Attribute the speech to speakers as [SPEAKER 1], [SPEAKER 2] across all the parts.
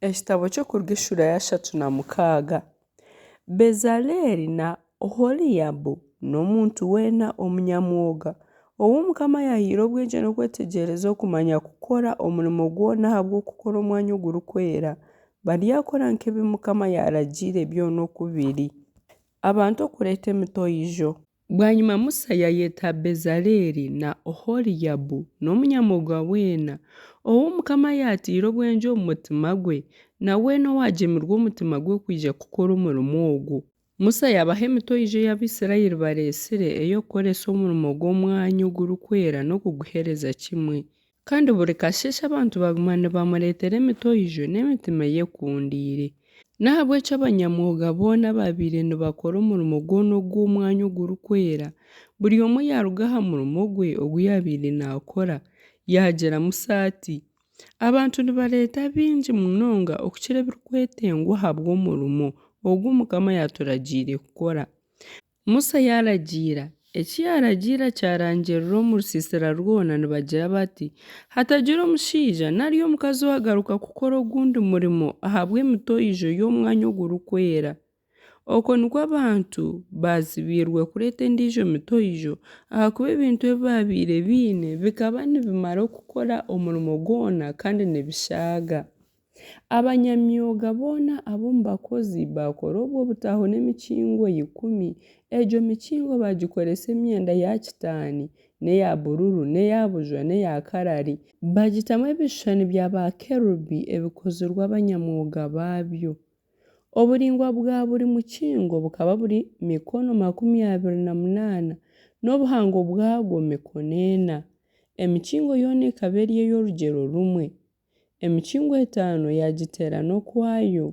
[SPEAKER 1] Ekitabo ky'okuruga ishura ya 36. Bezaleli na Oholiyabu n'omuntu weena omunyamwoga ow'Omukama yahiire obwengye n'okwetegereza okumanya kukora omurimo gwona ahabw'okukora omwanya ogurikwera baryakora nk'ebi Mukama yaragiire byona okubiri. Abantu okureeta emitoijo. Bwanyuma Musa yayeta Bezaleli na Oholiyabu n'omunyamwoga weena ow'Omukama yatiire obwengye omu mutima gwe na weena owagemirwe omutima gwe kwija kukora omurimo ogwo. Musa yabaha emitoijo y'Abisirayiri bareesire ey'okukoresa omurimo gw'omwanya ogurikwera n'okuguheereza kimwe. Kandi buri kasheeshe abantu baguma nibamureetera emitoijo n'emitima yekundiire. Nahabw'ekyo abanyamwoga boona babaire nibakora omurimo gwona ogw'omwanya ogurikwera, buri omwe yaruga aha murimo gwe ogu yabaire naakora. Yagira Musa ati, abantu nibareeta bingi munonga okukira ebirikwetengwa ahabw'omurimo ogu Mukama yaturagiire kukora. Musa yaragiira, eki yaragiira kyarangirira omu rusiisira rwona nibagira bati, hatagira omushaija nari omukazi owagaruka kukora ogundi murimo ahabw'emitoijo y'omwanya ogurikwera. Okwo nikwo abantu bazibiirwe kureeta endiijo mitoijo ahakuba ebintu ebi babaire biine bikaba nibimara okukora omurimo gwona kandi nibishaaga. Abanyamyoga boona ab'omu bakozi bakora obwo butaaho n'emikingo 10. Egyo mikingo bagikoresa emyenda ya kitaani, n'eya bururu, n'eya bujwa, n'eya karari. Bagitamu ebishushani bya bakerubi ebikozirwe abanyamwoga baabyo. Oburingwa bwa buri mukingo bukaba buri 28 n'obuhango bwagwo 400. Emikingo yoona ekaba eri ey'orugyero rumwe. Emikingo 5 yagiteerana okwayo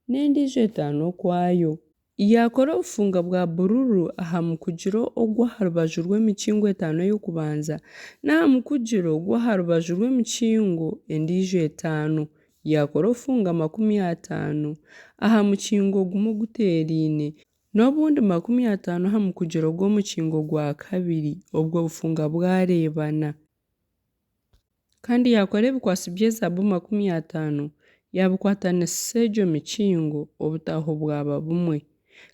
[SPEAKER 1] n'endiijo 5 okwayo. Yakora obufunga bwa bururu aha mukugiro ogw'aha rubaju rw'emikingo 5 ey'okubanza n'aha mukugiro ogw'aha rubaju rw'emikingo endiijo 5. Yakora obufunga 50 aha mukingo gumwe oguteeriine n'obundi 50 aha mukugiro gw'omukingo gwa kabiri obwo obufunga bwareebana. Kandi yakora ebikwasi by'ezahabu 50 yabikwatanisa egyo mikingo obutaaho bwaba bumwe.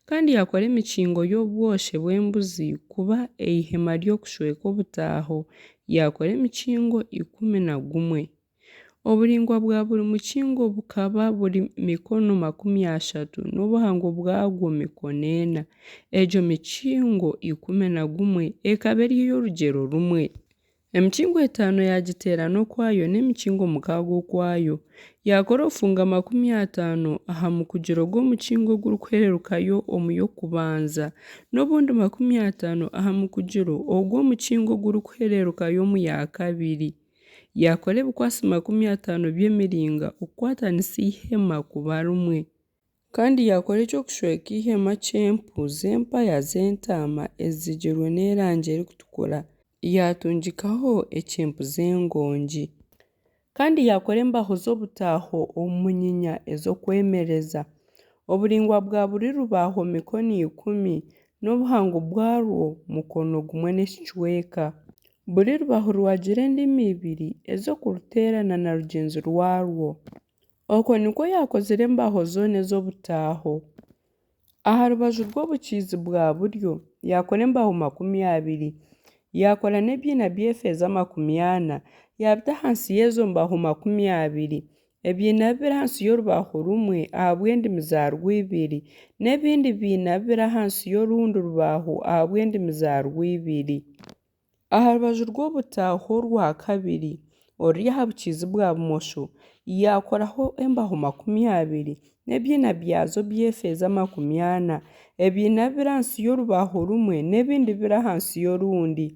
[SPEAKER 1] Kandi yakora emikingo y'obwoshe bw'embuzi kuba ihema ry'okushweka obutaaho. Yakora emikingo 11. Oburingwa bwa buri mukingo bukaba buri 30 n'obuhango bwagwo 400. Egyo mikingo 11 ekaba eri ey'orugyero rumwe. Emikingo 5 yagiteerana okwayo n'emikingo 6 okwayo. Yakora obufunga 50 aha mukugiro gw'omukingo ogurikwererukayo omu y'okubanza n'obundi 50 aha mukugiro ogw'omukingo ogurikwererukayo omu ya kabiri. Yakora ebikwasi 50 by'emiringa okukwatanisa ihema kuba rumwe. Kandi yakora eky'okushweka ihema ky'empu z'empaya z'entaama ezigirwe n'erangi erikutukura. Yatungikaho ekyempu z'engongi. Kandi yakora embaho z'obutaaho omu munyinya ez'okwemereza. Oburingwa bwa buri rubaaho 10 n'obuhango bwarwo mukono gumwe n'ekicweka. Buri rubaaho rwagira endimi 2 ez'okuruteerana na rugyenzi rwarwo. Okwo nikwo yakozire embaho zoona ez'obutaaho. Aha rubaju rw'obukiizi bwa buryo yakora embaho 20. Yakora n'ebyina by'efeeza 40 yabita ahansi y'ezo mbaho 20. Ebyina bibiri ahansi y'orubaaho rumwe ahabw'endimi zarwo 2 n'ebindi byina bibiri ahansi y'orundi rubaaho ahabw'endimi zarwo 2. Aha rubaju rw'obutaaho rwa kabiri oruri aha bukiizi bwa bumosho yakoraho embaho 20 n'ebyina byazo by'efeeza 40. Ebyina bibiri ahansi y'orubaaho rumwe n'ebindi bibiri ahansi y'orundi.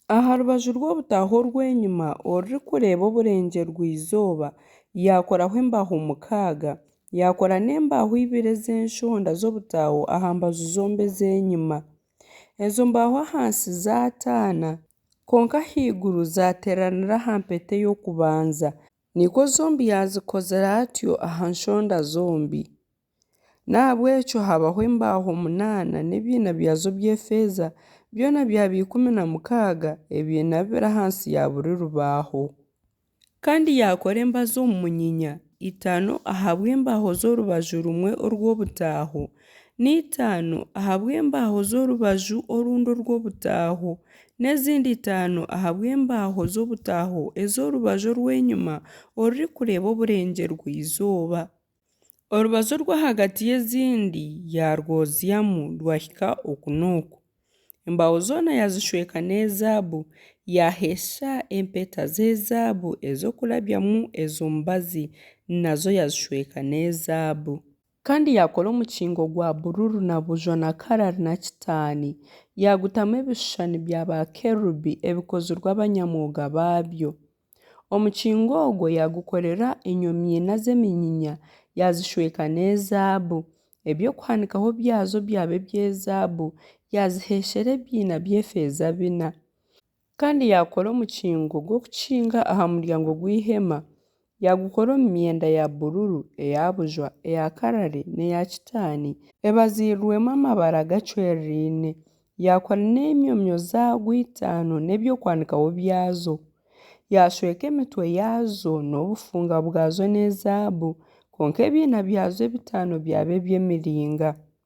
[SPEAKER 1] Aha rubaju rw'obutaaho rw'enyuma oruri kureeba oburengye rw'izooba yakoraho embaho 6. Yakora n'embaho 2 ez'enshonda z'obutaaho aha mbaju zombi ez'enyima. Ezo mbaho ahansi zaataana konka ahaiguru zaateeranira aha mpeta y'okubanza. Nikwo zombi yazikozera atyo aha nshonda zombi. Nahabw'ekyo habaho embaho 8 n'ebyina byazo by'efeeza byona byaba 16 ebyina bibiri ahansi ya buri rubaaho. Kandi yakora embazo omu munyinya 5 ahabw'embaho z'orubaju rumwe orw'obutaaho n'5 ahabw'embaho z'orubaju orundi orw'obutaaho n'ezindi 5 ahabw'embaho z'obutaaho ez'orubaju orw'enyuma orurikureeba oburengyerw'izooba. Orubaju orw'ahagati y'ezindi yarwozyamu rwahika oku n'oku. Embaaho zoona yazishweka n'ezaabu, yaheesha empeta z'ezaabu ez'okurabyamu ezo mubazi nazo yazishweka n'ezaabu. Kandi yaakora omukingo gwa bururu na bujwa na karari na kitaani yaagutamu ebishushani bya ba kerubi ebikozirwe abanyamwuga baabyo. Omukingo ogwo yaagukorera enyomina z'eminyinya yazishweka n'ezaabu. Eby'okuhanikaho byazo byaba eby'ezaabu yaziheeshera ebyina by'efeeza 4. Kandi yaakora omukingo gw'okukinga aha muryango gw'ihema yaagukora omu myenda ya bururu, eya bujwa, eya karari n'eya kitaani ebaziirwemu amabara gacwereriine. Yaakora n'enyomyo zaago 5 n'eby'okwanikaho byazo. Yaashweka emitwe yaazo n'obufunga bwazo n'ezaabu konka ebyina byazo 5 byaba eby'emiringa.